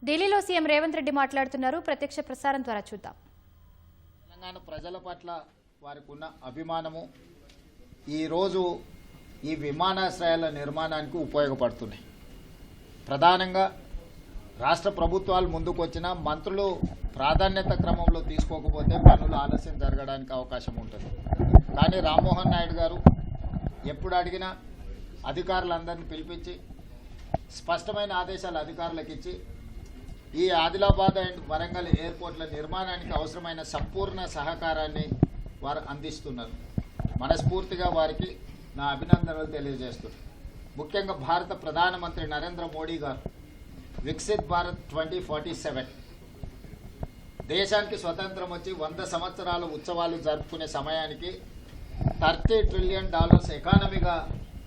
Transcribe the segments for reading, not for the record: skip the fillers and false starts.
ఢిల్లీలో సీఎం రేవంత్ రెడ్డి మాట్లాడుతున్నారు. ప్రత్యక్ష ప్రసారం ద్వారా చూద్దాం. తెలంగాణ ప్రజల పట్ల వారికి ఉన్న అభిమానము ఈ రోజు ఈ విమానాశ్రయాల నిర్మాణానికి ఉపయోగపడుతున్నాయి. ప్రధానంగా రాష్ట్ర ప్రభుత్వాలు ముందుకు వచ్చిన మంత్రులు ప్రాధాన్యత క్రమంలో తీసుకోకపోతే పనులు ఆలస్యం జరగడానికి అవకాశం ఉంటుంది. కానీ రామ్మోహన్ నాయుడు గారు ఎప్పుడు అడిగినా అధికారులందరినీ పిలిపించి స్పష్టమైన ఆదేశాలు అధికారులకు ఇచ్చి ఈ ఆదిలాబాద్ అండ్ వరంగల్ ఎయిర్పోర్ట్ల నిర్మాణానికి అవసరమైన సంపూర్ణ సహకారాన్ని వారు అందిస్తున్నారు. మనస్ఫూర్తిగా వారికి నా అభినందనలు తెలియజేస్తున్నారు. ముఖ్యంగా భారత ప్రధానమంత్రి నరేంద్ర మోడీ గారు వికసిత్ భారత్ 2047 దేశానికి స్వతంత్రం వచ్చి 100 సంవత్సరాల ఉత్సవాలు జరుపుకునే సమయానికి $30 ట్రిలియన్ ఎకానమీగా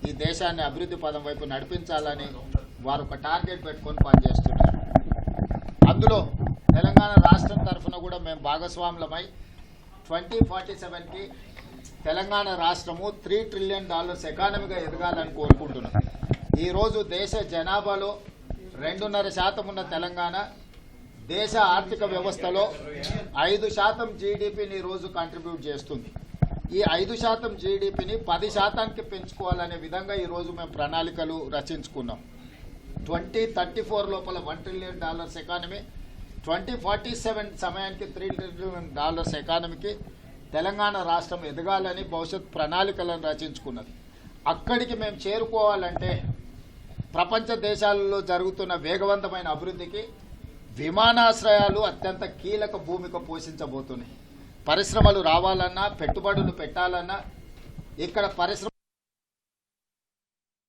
ఈ దేశాన్ని అభివృద్ధి పదం వైపు నడిపించాలని వారు ఒక టార్గెట్ పెట్టుకొని పనిచేస్తున్నారు. అందులో తెలంగాణ రాష్ట్రం తరఫున కూడా మేము భాగస్వాములమై 2047కి తెలంగాణ రాష్ట్రము $3 ట్రిలియన్ ఎకానమీగా ఎదగాలని కోరుకుంటున్నాం. ఈరోజు దేశ జనాభాలో 2.5% ఉన్న తెలంగాణ దేశ ఆర్థిక వ్యవస్థలో 5% జీడిపిని ఈరోజు కంట్రిబ్యూట్ చేస్తుంది. ఈ 5% జీడిపిని 10%కి పెంచుకోవాలనే విధంగా ఈరోజు మేము ప్రణాళికలు రచించుకున్నాం. 2034 లోపల $1 ట్రిలియన్ ఎకానమీ, 2047 సమయానికి $3 ట్రిలియన్ ఎకానమీకి తెలంగాణ రాష్ట్రం ఎదగాలని భవిష్యత్ ప్రణాళికలను రచించుకున్నది. అక్కడికి మేము చేరుకోవాలంటే ప్రపంచ దేశాలలో జరుగుతున్న వేగవంతమైన అభివృద్ధికి విమానాశ్రయాలు అత్యంత కీలక భూమిక పోషించబోతున్నాయి. పరిశ్రమలు రావాలన్నా, పెట్టుబడులు పెట్టాలన్నా, ఇక్కడ పరిశ్రమ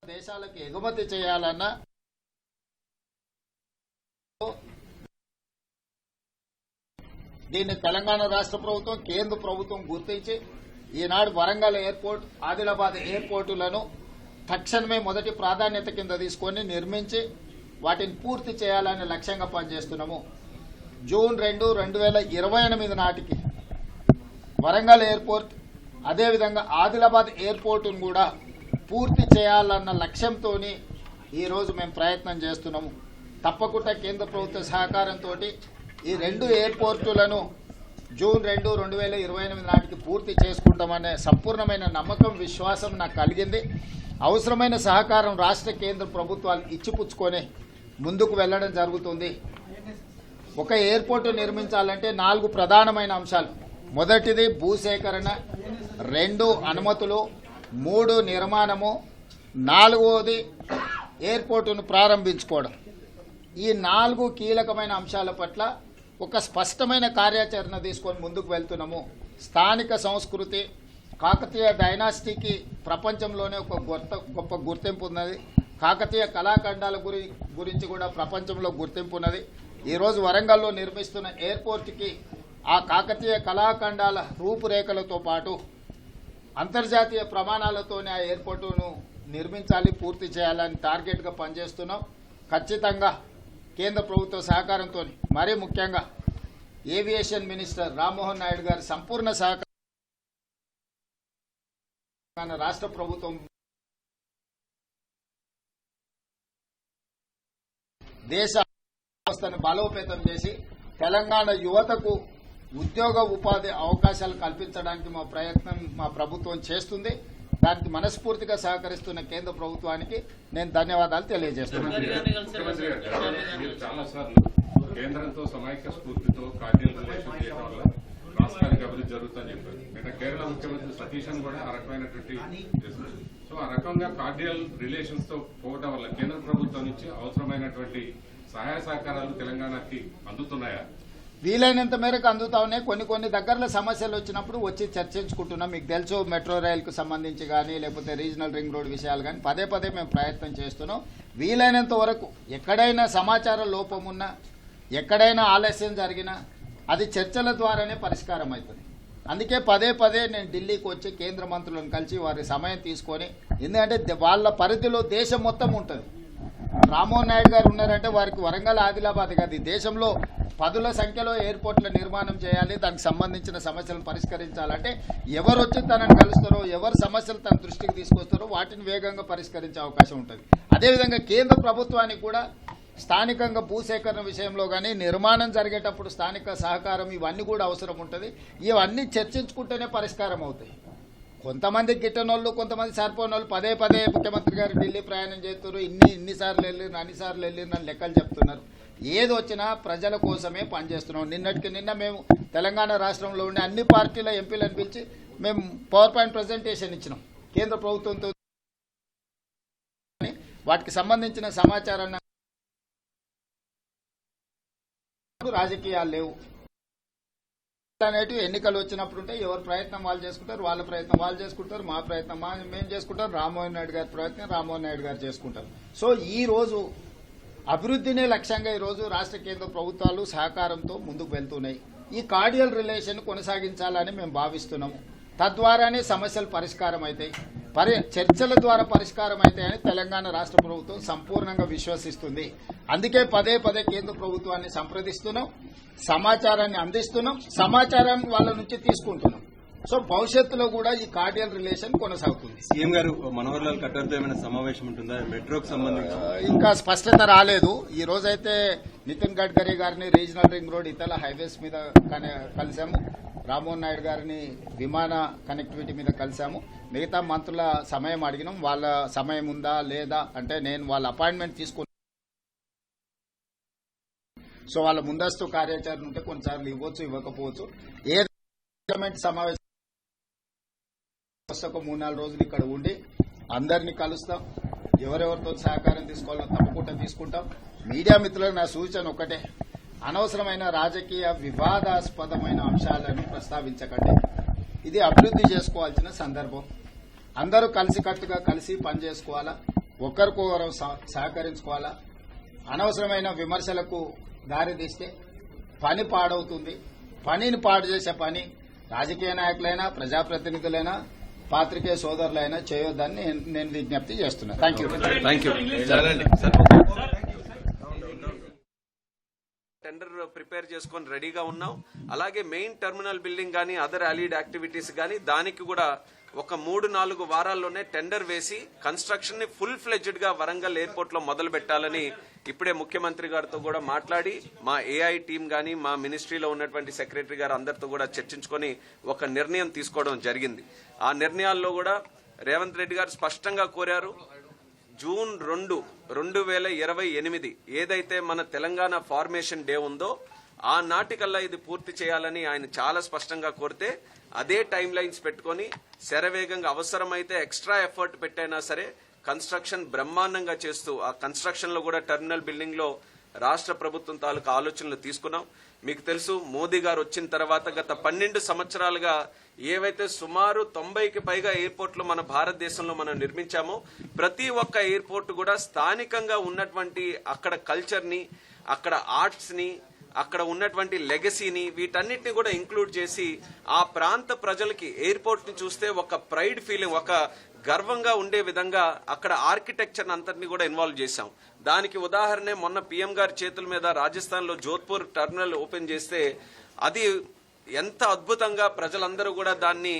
దేశాలకు ఎగుమతి చేయాలన్నా దీన్ని తెలంగాణ రాష్ట్ర ప్రభుత్వం, కేంద్ర ప్రభుత్వం గుర్తించి ఈనాడు వరంగల్ ఎయిర్పోర్ట్, ఆదిలాబాద్ ఎయిర్పోర్టులను తక్షణమే మొదటి ప్రాధాన్యత కింద తీసుకొని నిర్మించి వాటిని పూర్తి చేయాలని లక్ష్యంగా పనిచేస్తున్నాము. జూన్ 2, 2028 నాటికి వరంగల్ ఎయిర్పోర్ట్, అదేవిధంగా ఆదిలాబాద్ ఎయిర్పోర్టును కూడా పూర్తి చేయాలన్న లక్ష్యంతో ఈరోజు మేము ప్రయత్నం చేస్తున్నాము. తప్పకుండా కేంద్ర ప్రభుత్వ సహకారంతో ఈ 2 ఎయిర్పోర్టులను జూన్ 2, 2028 నాటికి పూర్తి చేసుకుంటామనే సంపూర్ణమైన నమ్మకం, విశ్వాసం నాకు కలిగింది. అవసరమైన సహకారం రాష్ట్ర కేంద్ర ప్రభుత్వాలు ఇచ్చిపుచ్చుకొని ముందుకు వెళ్లడం జరుగుతుంది. ఒక ఎయిర్పోర్టు నిర్మించాలంటే 4 ప్రధానమైన అంశాలు. మొదటిది భూసేకరణ, 2 అనుమతులు, 3 నిర్మాణము, 4వది ఎయిర్పోర్టును ప్రారంభించుకోవడం. ఈ 4 కీలకమైన అంశాల పట్ల ఒక స్పష్టమైన కార్యాచరణ తీసుకొని ముందుకు వెళ్తున్నాము. స్థానిక సంస్కృతి, కాకతీయ డైనాసిటీకి ప్రపంచంలోనే ఒక గొప్ప గుర్తింపు ఉన్నది. కాకతీయ కళాఖండాల గురించి కూడా ప్రపంచంలో గుర్తింపు ఉన్నది. ఈరోజు వరంగల్లో నిర్మిస్తున్న ఎయిర్పోర్ట్కి ఆ కాకతీయ కళాఖండాల రూపురేఖలతో పాటు అంతర్జాతీయ ప్రమాణాలతోనే ఆ ఎయిర్పోర్టును నిర్మించాలి, పూర్తి చేయాలని టార్గెట్గా పనిచేస్తున్నాం. ఖచ్చితంగా కేంద్ర ప్రభుత్వ సహకారంతో, మరీ ముఖ్యంగా ఏవియేషన్ మినిస్టర్ రామ్మోహన్ నాయుడు గారి సంపూర్ణ సహకారం రాష్ట్ర ప్రభుత్వం దేశ వ్యవస్థను బలోపేతం చేసి తెలంగాణ యువతకు ఉద్యోగ ఉపాధి అవకాశాలు కల్పించడానికి మా ప్రభుత్వం చేస్తుంది. దానికి మనస్ఫూర్తిగా సహకరిస్తున్న కేంద్ర ప్రభుత్వానికి నేను ధన్యవాదాలు తెలియజేస్తున్నాను. కేంద్రంతో సమైక్య స్ఫూర్తితో కార్డియల్ రిలేషన్ చేయడం వల్ల రాష్ట్రానికి అభివృద్ధి జరుగుతుందని చెప్పారు. నిన్న కేరళ ముఖ్యమంత్రి సతీశన్ కూడా ఆ రకమైనటువంటి చేస్తున్నారు. సో ఆ రకంగా కార్డియల్ రిలేషన్స్ తో పోవడం వల్ల కేంద్ర ప్రభుత్వం నుంచి అవసరమైనటువంటి సహాయ సహకారాలు తెలంగాణకి అందుతున్నాయా? వీలైనంత మేరకు అందుతా ఉన్నాయి. కొన్ని దగ్గరలో సమస్యలు వచ్చినప్పుడు వచ్చి చర్చించుకుంటున్నాం. మీకు తెలుసు, మెట్రో రైలుకు సంబంధించి కానీ లేకపోతే రీజనల్ రింగ్ రోడ్ విషయాలు కానీ పదే మేము ప్రయత్నం చేస్తున్నాం. వీలైనంత వరకు ఎక్కడైనా సమాచార లోపం ఉన్నా, ఎక్కడైనా ఆలస్యం జరిగినా అది చర్చల ద్వారానే పరిష్కారం అవుతుంది. అందుకే పదే నేను ఢిల్లీకి వచ్చి కేంద్ర మంత్రులను కలిసి వారి సమయం తీసుకొని, ఎందుకంటే వాళ్ళ పరిధిలో దేశం మొత్తం ఉంటుంది. రామ్మోహన్ నాయుడు గారు ఉన్నారంటే వారికి వరంగల్, ఆదిలాబాద్ కాదు, దేశంలో 10ల సంఖ్యలో ఎయిర్పోర్ట్ల నిర్మాణం చేయాలి. దానికి సంబంధించిన సమస్యలను పరిష్కరించాలంటే ఎవరు వచ్చి తనను కలుస్తారో, ఎవరు సమస్యలు తన దృష్టికి తీసుకొస్తారో వాటిని వేగంగా పరిష్కరించే అవకాశం ఉంటుంది. అదేవిధంగా కేంద్ర ప్రభుత్వానికి కూడా స్థానికంగా భూసేకరణ విషయంలో కానీ నిర్మాణం జరిగేటప్పుడు స్థానిక సహకారం ఇవన్నీ కూడా అవసరం ఉంటుంది. ఇవన్నీ చర్చించుకుంటేనే పరిష్కారం అవుతాయి. కొంతమంది గిట్టనోళ్ళు, కొంతమంది సరిపోయిన పదే పదే ముఖ్యమంత్రి గారు ఢిల్లీ ప్రయాణం చేస్తున్నారు, అన్నిసార్లు వెళ్ళిన లెక్కలు చెప్తున్నారు. ఏది వచ్చినా ప్రజల కోసమే పనిచేస్తున్నాం. నిన్నటికి నిన్న మేము తెలంగాణ రాష్ట్రంలో ఉండే అన్ని పార్టీల ఎంపీలను పిలిచి మేము పవర్ పాయింట్ ప్రజెంటేషన్ ఇచ్చినాం కేంద్ర ప్రభుత్వంతో. వాటికి సంబంధించిన సమాచారాన్ని రాజకీయాలు లేవు అనేటివి ఎన్నికలు వచ్చినప్పుడు ఉంటే ఎవరి ప్రయత్నం వాళ్ళు చేసుకుంటారు, వాళ్ళ ప్రయత్నం వాళ్ళు చేసుకుంటారు, మా ప్రయత్నం మేము చేసుకుంటాం, రామ్మోహన్ నాయుడు గారి ప్రయత్నం రామ్మోహన్ నాయుడు గారు చేసుకుంటారు. సో ఈ రోజు అభివృద్ధినే లక్ష్యంగా ఈ రోజు రాష్ట్ర కేంద్ర ప్రభుత్వాలు సహకారంతో ముందుకు వెళ్తున్నాయి. ఈ కార్డియల్ రిలేషన్ కొనసాగించాలని మేము భావిస్తున్నాము. తద్వారానే సమస్యలు పరిష్కారం అవుతాయి, చర్చల ద్వారా పరిష్కారం అవుతాయని తెలంగాణ రాష్ట్ర ప్రభుత్వం సంపూర్ణంగా విశ్వసిస్తుంది. అందుకే పదే పదే కేంద్ర ప్రభుత్వాన్ని సంప్రదిస్తున్నాం, సమాచారాన్ని అందిస్తున్నాం, సమాచారాన్ని వాళ్ళ నుంచి తీసుకుంటున్నాం. సో భవిష్యత్తులో కూడా ఈ కార్డియల్ రిలేషన్ కొనసాగుతుంది. సీఎం గారు మనోహర్ లాల్ ఖట్టర్తో ఏమైనా సమావేశం ఉంటుందా మెట్రోకి సంబంధించి? ఇంకా స్పష్టత రాలేదు. ఈ రోజైతే నితిన్ గడ్కరీ గారిని రీజనల్ రింగ్ రోడ్ ఇతర హైవేస్ మీద కలిశాము, రామ్మోహన్ నాయుడు గారిని విమాన కనెక్టివిటీ మీద కలిశాము. మిగతా మంత్రుల సమయం అడిగినాం. వాళ్ళ సమయం ఉందా లేదా అంటే నేను వాళ్ళ అపాయింట్మెంట్ తీసుకున్నాను. సో వాళ్ళ ముందస్తు కార్యాచరణ ఉంటే కొన్నిసార్లు ఇవ్వచ్చు, ఇవ్వకపోవచ్చు. ఏ సమావేశం ఒక 3-4 రోజులు ఇక్కడ ఉండి అందరినీ కలుస్తాం. ఎవరెవరితో సహకారం తీసుకోవాలో తప్పకుండా తీసుకుంటాం. మీడియా మిత్రులకు నా సూచన ఒకటే, అనవసరమైన రాజకీయ వివాదాస్పదమైన అంశాలను ప్రస్తావించకండి. ఇది అభివృద్ధి చేసుకోవాల్సిన సందర్భం. అందరూ కలిసికట్టుగా కలిసి పనిచేసుకోవాలా, ఒకరికొకరు సహకరించుకోవాలా. అనవసరమైన విమర్శలకు దారితీస్తే పని పాడవుతుంది. పనిని పాడు చేసే పని రాజకీయ నాయకులైనా ప్రజాప్రతినిధులైనా పాత్రికేయ సోదరులైనా చేయొద్దని నేను విజ్ఞప్తి చేస్తున్నాను. Thank you. టెండర్ ప్రిపేర్ చేసుకొని రెడీగా ఉన్నాం. అలాగే మెయిన్ టెర్మినల్ బిల్డింగ్ గానీ అదర్ అలీడ్ యాక్టివిటీస్ గానీ దానికి కూడా ఒక 3-4 వారాల్లోనే టెండర్ వేసి కన్స్ట్రక్షన్ ని ఫుల్ ఫ్లెడ్జ్డ్ గా వరంగల్ ఎయిర్పోర్ట్ లో మొదలు పెట్టాలని ఇప్పుడే ముఖ్యమంత్రి గారితో కూడా మాట్లాడి మా ఏఐ టీం గానీ మా మినిస్ట్రీలో ఉన్నటువంటి సెక్రటరీ గారు అందరితో కూడా చర్చించుకొని ఒక నిర్ణయం తీసుకోవడం జరిగింది. ఆ నిర్ణయాల్లో కూడా రేవంత్ రెడ్డి గారు స్పష్టంగా కోరారు, జూన్ 2, 2028 ఏదైతే మన తెలంగాణ ఫార్మేషన్ డే ఉందో ఆ నాటికల్లా ఇది పూర్తి చేయాలని ఆయన చాలా స్పష్టంగా కోరితే అదే టైం లైన్స్ పెట్టుకుని శరవేగంగా అవసరమైతే ఎక్స్ట్రా ఎఫర్ట్ పెట్టైనా సరే కన్స్ట్రక్షన్ బ్రహ్మాండంగా చేస్తూ ఆ కన్స్ట్రక్షన్ లో కూడా టెర్మినల్ బిల్డింగ్ లో రాష్ట్ర ప్రభుత్వం తాలూకు ఆలోచనలు తీసుకున్నాం. మీకు తెలుసు, మోదీ గారు వచ్చిన తర్వాత గత 12 సంవత్సరాలుగా ఏవైతే సుమారు 90కి పైగా ఎయిర్పోర్ట్లు మన భారతదేశంలో మనం నిర్మించామో ప్రతి ఒక్క ఎయిర్పోర్ట్ కూడా స్థానికంగా ఉన్నటువంటి అక్కడ కల్చర్ ని, అక్కడ ఆర్ట్స్ ని, అక్కడ ఉన్నటువంటి లెగసీని వీటన్నిటిని కూడా ఇంక్లూడ్ చేసి ఆ ప్రాంత ప్రజలకి ఎయిర్పోర్ట్ ని చూస్తే ఒక ప్రైడ్ ఫీలింగ్, ఒక గర్వంగా ఉండే విధంగా అక్కడ ఆర్కిటెక్చర్ అంతటిని కూడా ఇన్వాల్వ్ చేశాం. దానికి ఉదాహరణే మొన్న పీఎం గారి చేతుల మీద రాజస్థాన్ లో జోధ్పూర్ టెర్మినల్ ఓపెన్ చేస్తే అది ఎంత అద్భుతంగా ప్రజలందరూ కూడా దాన్ని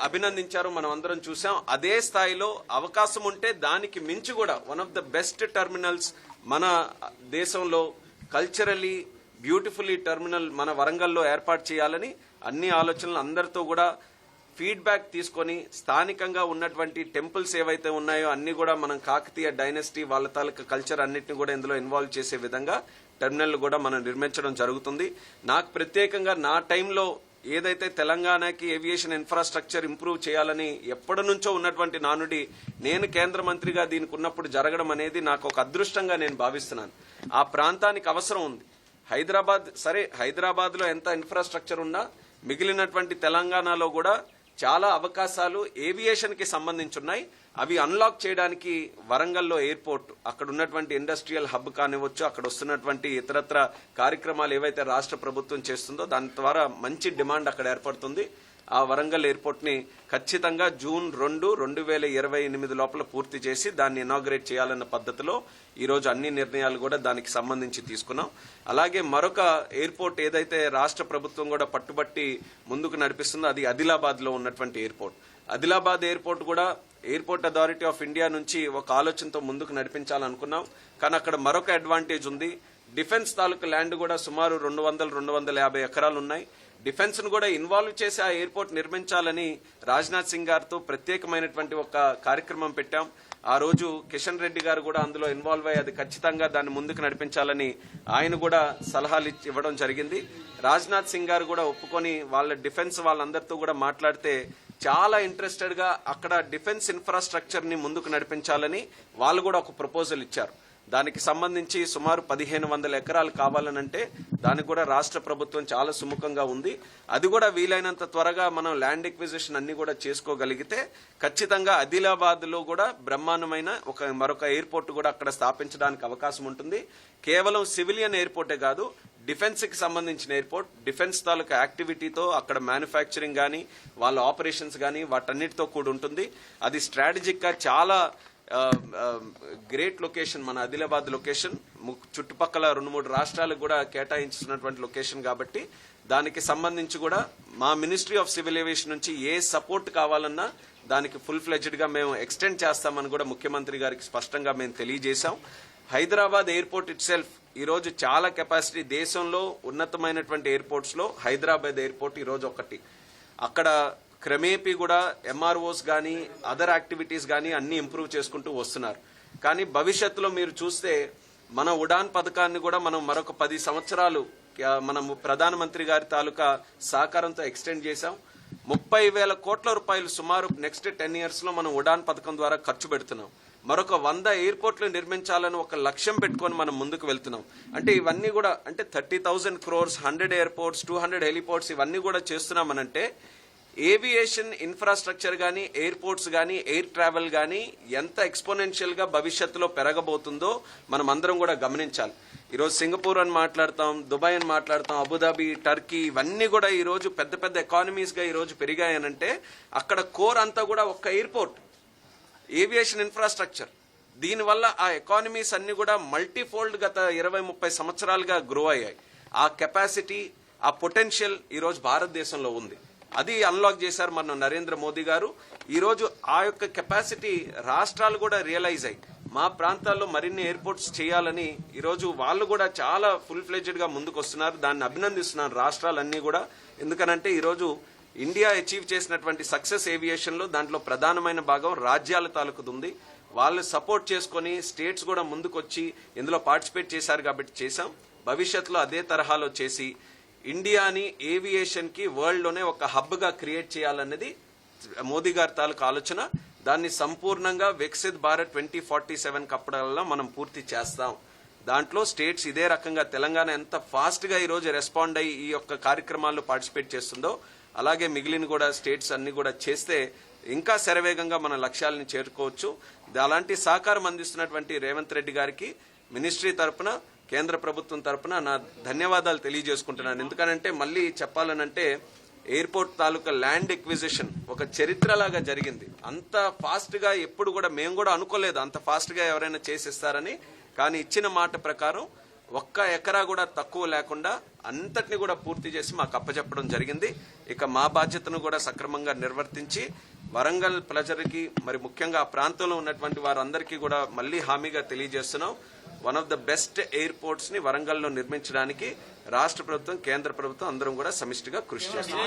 అభినందించారో మనం అందరం చూసాం. అదే స్థాయిలో అవకాశం ఉంటే దానికి మించి కూడా one of the best terminals మన దేశంలో కల్చరలీ బ్యూటిఫుల్లీ టెర్మినల్ మన వరంగల్లో ఏర్పాటు చేయాలని అన్ని ఆలోచనలు అందరితో కూడా ఫీడ్బ్యాక్ తీసుకొని స్థానికంగా ఉన్నటువంటి టెంపుల్స్ ఏవైతే ఉన్నాయో అన్ని కూడా మనం కాకతీయ డైనస్టీ వాళ్ళ తాలూకా కల్చర్ అన్నిటిని కూడా ఇందులో ఇన్వాల్వ్ చేసే విధంగా టెర్మినల్ కూడా మనం నిర్మించడం జరుగుతుంది. నాకు ప్రత్యేకంగా నా టైంలో ఏదైతే తెలంగాణకి ఏవియేషన్ ఇన్ఫ్రాస్ట్రక్చర్ ఇంప్రూవ్ చేయాలని ఎప్పటి నుంచో ఉన్నటువంటి నానుడి నేను కేంద్ర మంత్రిగా దీనికి ఉన్నప్పుడు జరగడం అనేది నాకు ఒక అదృష్టంగా నేను భావిస్తున్నాను. ఆ ప్రాంతానికి అవసరం ఉంది. హైదరాబాద్ లో ఎంత ఇన్ఫ్రాస్ట్రక్చర్ ఉన్నా మిగిలినటువంటి తెలంగాణలో కూడా చాలా అవకాశాలు ఏవియేషన్ కి సంబంధించి ఉన్నాయి. అవి అన్లాక్ చేయడానికి వరంగల్లో ఎయిర్పోర్ట్, అక్కడ ఉన్నటువంటి ఇండస్ట్రియల్ హబ్ కానివ్వచ్చు, అక్కడ వస్తున్నటువంటి ఇతరత్ర కార్యక్రమాలు ఏవైతే రాష్ట్ర ప్రభుత్వం చేస్తుందో దాని ద్వారా మంచి డిమాండ్ అక్కడ ఏర్పడుతుంది. ఆ వరంగల్ ఎయిర్పోర్ట్ ని ఖచ్చితంగా జూన్ 2, 2028 లోపల పూర్తి చేసి దాన్ని ఇనాగ్రేట్ చేయాలన్న పద్ధతిలో ఈ రోజు అన్ని నిర్ణయాలు కూడా దానికి సంబంధించి తీసుకున్నాం. అలాగే మరొక ఎయిర్పోర్ట్ ఏదైతే రాష్ట్ర ప్రభుత్వం కూడా పట్టుబట్టి ముందుకు నడిపిస్తుందో అది ఆదిలాబాద్ లో ఉన్నటువంటి ఎయిర్పోర్ట్. ఆదిలాబాద్ ఎయిర్పోర్ట్ కూడా ఎయిర్పోర్ట్ అథారిటీ ఆఫ్ ఇండియా నుంచి ఒక ఆలోచనతో ముందుకు నడిపించాలనుకున్నాం. కానీ అక్కడ మరొక అడ్వాంటేజ్ ఉంది. డిఫెన్స్ తాలూకు ల్యాండ్ కూడా సుమారు 200-250 ఎకరాలు ఉన్నాయి. డిఫెన్స్ ను కూడా ఇన్వాల్వ్ చేసి ఆ ఎయిర్పోర్ట్ నిర్మించాలని రాజ్నాథ్ సింగ్ గారితో ప్రత్యేకమైనటువంటి ఒక కార్యక్రమం పెట్టాం. ఆ రోజు కిషన్ రెడ్డి గారు కూడా అందులో ఇన్వాల్వ్ అయ్యి అది ఖచ్చితంగా దాన్ని ముందుకు నడిపించాలని ఆయన కూడా సలహాలు ఇవ్వడం జరిగింది. రాజ్నాథ్ సింగ్ గారు కూడా ఒప్పుకొని వాళ్ళ డిఫెన్స్ వాళ్ళందరితో కూడా మాట్లాడితే చాలా ఇంట్రెస్టెడ్ గా అక్కడ డిఫెన్స్ ఇన్ఫ్రాస్ట్రక్చర్ ని ముందుకు నడిపించాలని వాళ్ళు కూడా ఒక ప్రపోజల్ ఇచ్చారు. దానికి సంబంధించి సుమారు 1500 ఎకరాలు కావాలనంటే దానికి కూడా రాష్ట్ర ప్రభుత్వం చాలా సుముఖంగా ఉంది. అది కూడా వీలైనంత త్వరగా మనం ల్యాండ్ ఎక్విజిషన్ అన్ని కూడా చేసుకోగలిగితే ఖచ్చితంగా ఆదిలాబాద్ లో కూడా బ్రహ్మాండమైన మరొక ఎయిర్పోర్ట్ కూడా అక్కడ స్థాపించడానికి అవకాశం ఉంటుంది. కేవలం సివిలియన్ ఎయిర్పోర్టే కాదు, డిఫెన్స్ కి సంబంధించిన ఎయిర్పోర్ట్, డిఫెన్స్ తాలూకా యాక్టివిటీతో అక్కడ మ్యానుఫ్యాక్చరింగ్ గానీ వాళ్ళ ఆపరేషన్స్ గానీ వాటన్నిటితో కూడి ఉంటుంది. అది స్ట్రాటజిక్ గా చాలా గ్రేట్ లొకేషన్. మన ఆదిలాబాద్ లొకేషన్ చుట్టుపక్కల 2-3 రాష్ట్రాలకు కూడా కేటాయించినటువంటి లొకేషన్ కాబట్టి దానికి సంబంధించి కూడా మా మినిస్ట్రీ ఆఫ్ సివిల్ ఏవియేషన్ నుంచి ఏ సపోర్ట్ కావాలన్నా దానికి ఫుల్ ఫ్లెడ్జ్డ్ గా మేము ఎక్స్టెండ్ చేస్తామని కూడా ముఖ్యమంత్రి గారికి స్పష్టంగా మేము తెలియజేశాం. హైదరాబాద్ ఎయిర్పోర్ట్ ఇట్ సెల్ఫ్ ఈ రోజు చాలా కెపాసిటీ, దేశంలో ఉన్నతమైనటువంటి ఎయిర్పోర్ట్స్ లో హైదరాబాద్ ఎయిర్పోర్ట్ ఈ రోజు ఒకటి. అక్కడ క్రమేపీ కూడా ఎంఆర్ఓస్ గానీ అదర్ యాక్టివిటీస్ గానీ అన్ని ఇంప్రూవ్ చేసుకుంటూ వస్తున్నారు. కానీ భవిష్యత్తులో మీరు చూస్తే మన ఉడాన్ పథకాన్ని కూడా మనం మరొక 10 సంవత్సరాలు మనం ప్రధానమంత్రి గారి తాలూకా సహకారంతో ఎక్స్టెండ్ చేశాం. 30,000 కోట్ల రూపాయలు సుమారు నెక్స్ట్ 10 years లో మనం ఉడాన్ పథకం ద్వారా ఖర్చు పెడుతున్నాం. మరొక 100 ఎయిర్పోర్ట్లు నిర్మించాలని ఒక లక్ష్యం పెట్టుకొని మనం ముందుకు వెళ్తున్నాం. అంటే ఇవన్నీ కూడా అంటే 30,000 crores, 100 ఎయిర్పోర్ట్స్, 200 హెలిపోర్ట్స్ ఇవన్నీ కూడా చేస్తున్నామనంటే ఏవియేషన్ ఇన్ఫ్రాస్ట్రక్చర్ గానీ, ఎయిర్పోర్ట్స్ గానీ, ఎయిర్ ట్రావెల్ గానీ ఎంత ఎక్స్పోనెన్షియల్ గా భవిష్యత్తులో పెరగబోతుందో మనం అందరం కూడా గమనించాలి. ఈరోజు సింగపూర్ అని మాట్లాడతాం, దుబాయ్ అని మాట్లాడతాం, అబుదాబి, టర్కీ ఇవన్నీ కూడా ఈ రోజు పెద్ద పెద్ద ఎకానమీస్ గా ఈ రోజు పెరిగాయనంటే అక్కడ కోర్ అంతా కూడా ఒక్క ఎయిర్పోర్ట్, ఏవియేషన్ ఇన్ఫ్రాస్ట్రక్చర్. దీనివల్ల ఆ ఎకానమీస్ అన్ని కూడా మల్టీఫోల్డ్ గత 20-30 సంవత్సరాలుగా గ్రో అయ్యాయి. ఆ కెపాసిటీ, ఆ పొటెన్షియల్ ఈ రోజు భారతదేశంలో ఉంది. అది అన్లాక్ చేశారు మన నరేంద్ర మోదీ గారు. ఈ రోజు ఆ యొక్క కెపాసిటీ రాష్ట్రాలు కూడా రియలైజ్ అయ్యి మా ప్రాంతాల్లో మరిన్ని ఎయిర్పోర్ట్స్ చేయాలని ఈ రోజు వాళ్ళు కూడా చాలా ఫుల్ ఫ్లెడ్జ్డ్ గా ముందుకు వస్తున్నారు. దాన్ని అభినందిస్తున్నారు రాష్ట్రాలన్నీ కూడా. ఎందుకనంటే ఈ రోజు ఇండియా అచీవ్ చేసినటువంటి సక్సెస్ ఏవియేషన్ లో దాంట్లో ప్రధానమైన భాగం రాజ్యాల తాలూకుది ఉంది. వాళ్ళు సపోర్ట్ చేసుకుని స్టేట్స్ కూడా ముందుకొచ్చి ఇందులో పార్టిసిపేట్ చేశారు కాబట్టి చేశాం. భవిష్యత్తులో అదే తరహాలో చేసి ఇండియాని ఏవియేషన్ కి వరల్డ్ లోనే ఒక హబ్ గా క్రియేట్ చేయాలన్నది మోదీ గారి తాలూకు ఆలోచన. దాన్ని సంపూర్ణంగా వికసిత్ భారత్ 2047 కప్పడల్లా మనం పూర్తి చేస్తాం. దాంట్లో స్టేట్స్ ఇదే రకంగా తెలంగాణ ఎంత ఫాస్ట్ గా ఈ రోజు రెస్పాండ్ అయ్యి ఈ యొక్క కార్యక్రమాల్లో పార్టిసిపేట్ చేస్తుందో అలాగే మిగిలిన కూడా స్టేట్స్ అన్ని కూడా చేస్తే ఇంకా శరవేగంగా మన లక్ష్యాలను చేరుకోవచ్చు. అలాంటి సహకారం అందిస్తున్నటువంటి రేవంత్ రెడ్డి గారికి మినిస్ట్రీ తరపున, కేంద్ర ప్రభుత్వం తరపున నా ధన్యవాదాలు తెలియజేసుకుంటున్నాను. ఎందుకనంటే మళ్ళీ చెప్పాలనంటే ఎయిర్పోర్ట్ తాలూకా ల్యాండ్ ఎక్విజిషన్ ఒక చరిత్రలాగా జరిగింది. అంత ఫాస్ట్ గా ఎప్పుడు కూడా మేము కూడా అనుకోలేదు అంత ఫాస్ట్ గా ఎవరైనా చేసిస్తారని. కానీ ఇచ్చిన మాట ప్రకారం 1 ఎకరా కూడా తక్కువ లేకుండా అంతటిని కూడా పూర్తి చేసి మాకు అప్పచెప్పడం జరిగింది. ఇక మా బాధ్యతను కూడా సక్రమంగా నిర్వర్తించి వరంగల్ ప్రజలకి మరి ముఖ్యంగా ఆ ప్రాంతంలో ఉన్నటువంటి వారందరికీ కూడా మళ్లీ హామీగా తెలియజేస్తున్నాం. One of the best airports ని వరంగల్ లో నిర్మించడానికి రాష్ట్ర ప్రభుత్వం, కేంద్ర ప్రభుత్వం అందరం కూడా సమిష్టిగా కృషి చేస్తాం.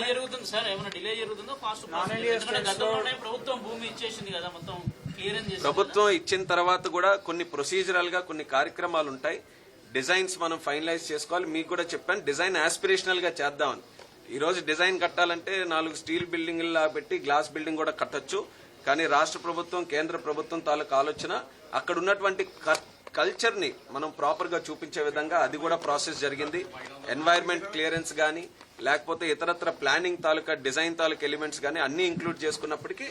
ప్రభుత్వం ఇచ్చిన తర్వాత కూడా కొన్ని ప్రొసీజరల్ గా కొన్ని కార్యక్రమాలు ఉంటాయి. డిజైన్స్ మనం ఫైనలైజ్ చేసుకోవాలి. మీకు కూడా చెప్పాను డిజైన్ ఆస్పిరేషనల్ గా చేద్దామని. ఈ రోజు డిజైన్ కట్టాలంటే 4 స్టీల్ బిల్డింగ్లా పెట్టి గ్లాస్ బిల్డింగ్ కూడా కట్టొచ్చు. కానీ రాష్ట్ర ప్రభుత్వం, కేంద్ర ప్రభుత్వం తాలూకు ఆలోచన అక్కడ ఉన్నటువంటి కల్చర్ ని మనం ప్రాపర్ గా చూపించే విధంగా అది కూడా ప్రాసెస్ జరిగింది. ఎన్వైరన్మెంట్ క్లియరెన్స్ గానీ లేకపోతే ఇతరత్ర ప్లానింగ్ తాలూకా డిజైన్ తాలూకా ఎలిమెంట్స్ గానీ అన్ని ఇంక్లూడ్ చేసుకున్నప్పటికీ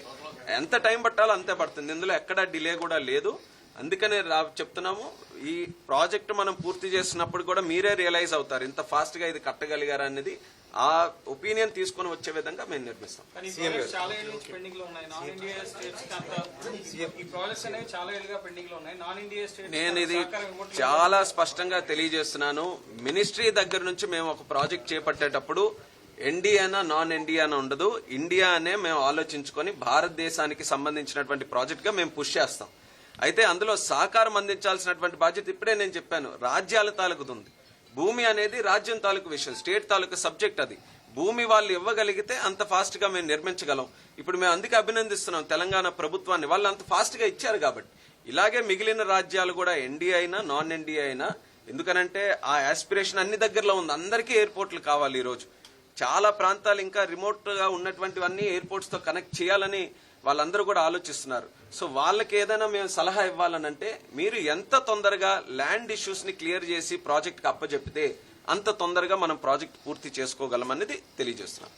ఎంత టైం పట్టాలో అంతే పడుతుంది. ఇందులో ఎక్కడా డిలే కూడా లేదు. అందుకనే చెప్తున్నాము ఈ ప్రాజెక్ట్ మనం పూర్తి చేసినప్పుడు కూడా మీరే రియలైజ్ అవుతారు ఇంత ఫాస్ట్ గా ఇది కట్టగలిగారు అనేది. ఆ ఒపీనియన్ తీసుకుని వచ్చే విధంగా మేము నిర్మిస్తాం. నేను ఇది చాలా స్పష్టంగా తెలియజేస్తున్నాను. మినిస్ట్రీ దగ్గర నుంచి మేము ఒక ప్రాజెక్ట్ చేపట్టేటప్పుడు ఎన్డీఏనా నాన్ ఎన్డీఏనా ఉండదు. ఇండియా అనే మేము ఆలోచించుకొని భారతదేశానికి సంబంధించినటువంటి ప్రాజెక్ట్ గా మేము పుష్ చేస్తాం. అయితే అందులో సహకారం అందించాల్సినటువంటి బాధ్యత ఇప్పుడే నేను చెప్పాను, రాజ్యాల తాలూకుతుంది. భూమి అనేది రాజ్యం తాలూకు విషయం, స్టేట్ తాలూకు సబ్జెక్ట్. అది భూమి వాళ్ళు ఇవ్వగలిగితే అంత ఫాస్ట్ గా మేము నిర్మించగలం. ఇప్పుడు మేము అందుకే అభినందిస్తున్నాం తెలంగాణ ప్రభుత్వాన్ని, వాళ్ళు అంత ఫాస్ట్ గా ఇచ్చారు కాబట్టి. ఇలాగే మిగిలిన రాజ్యాలు కూడా ఎన్డీఏ అయినా నాన్ ఎన్డీఏ అయినా, ఎందుకనంటే ఆ ఆస్పిరేషన్ అన్ని దగ్గరలో ఉంది. అందరికీ ఎయిర్పోర్ట్లు కావాలి. ఈ రోజు చాలా ప్రాంతాలు ఇంకా రిమోట్ గా ఉన్నటువంటివన్నీ ఎయిర్పోర్ట్స్ తో కనెక్ట్ చేయాలని వాళ్ళందరూ కూడా ఆలోచిస్తున్నారు. సో వాళ్ళకి ఏదైనా మేము సలహా ఇవ్వాలనంటే, మీరు ఎంత తొందరగా ల్యాండ్ ఇష్యూస్ ని క్లియర్ చేసి ప్రాజెక్ట్ కి అప్పచెప్తే అంత తొందరగా మనం ప్రాజెక్ట్ పూర్తి చేసుకోగలం అనేది తెలియజేస్తున్నాం.